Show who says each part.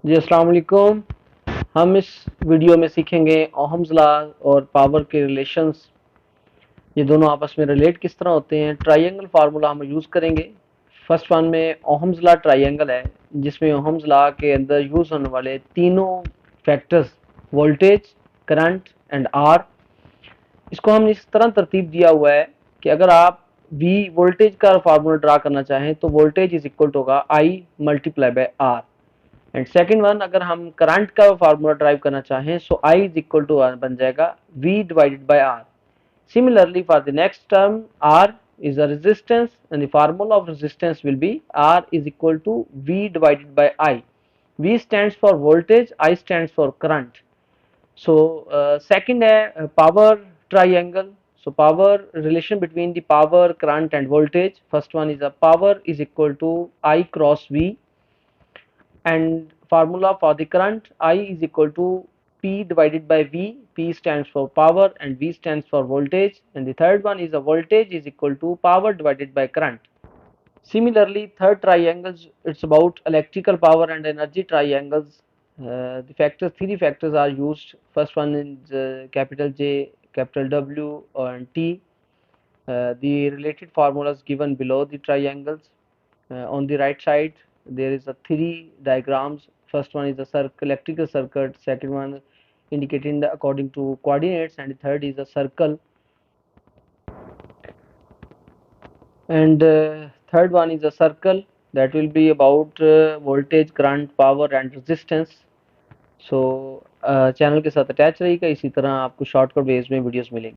Speaker 1: जी अस्सलाम वालेकुम। हम इस वीडियो में सीखेंगे ओहम्स लॉ और पावर के रिलेशंस, ये दोनों आपस में रिलेट किस तरह होते हैं। ट्रायंगल फार्मूला हम यूज़ करेंगे। फर्स्ट वन में ओहम्स लॉ ट्रायंगल है, जिसमें ओहम्स लॉ के अंदर यूज़ होने वाले तीनों factors voltage, current and R, इसको हम इस तरह तरतीब दिया हुआ है कि अगर आप V वोल्टेज का फार्मूला ड्रा करना चाहें तो वोल्टेज इज इक्वल टू होगा I multiply by R। And second one, अगर हम करंट का फार्मूला ड्राइव करना चाहें सो I इज इक्वल टू बन जाएगा V divided by R। Similarly, for the next term, R is a resistance, and the formula of resistance will be R is equal to V divided by I. V stands for voltage, I stands for current. So, second है power triangle. So, power relation between the power, current, and voltage. First one is a power is equal to I cross V, and formula for the current I is equal to P divided by V. P stands for power and V stands for voltage, and the third one is a voltage is equal to power divided by current. Similarly, third triangles, it's about electrical power and energy triangles. The factors, three factors are used. First one is capital J, capital W, and T. The related formulas given below the triangles. On the right side, there is a three diagrams. First one is a electrical circuit. Second one indicating according to coordinates, and the third is a circle. And third one is a circle that will be about voltage, current, power, and resistance. So channel के साथ attach रहिएगा, इसी तरह आपको shortcut veg में videos मिलेंगी।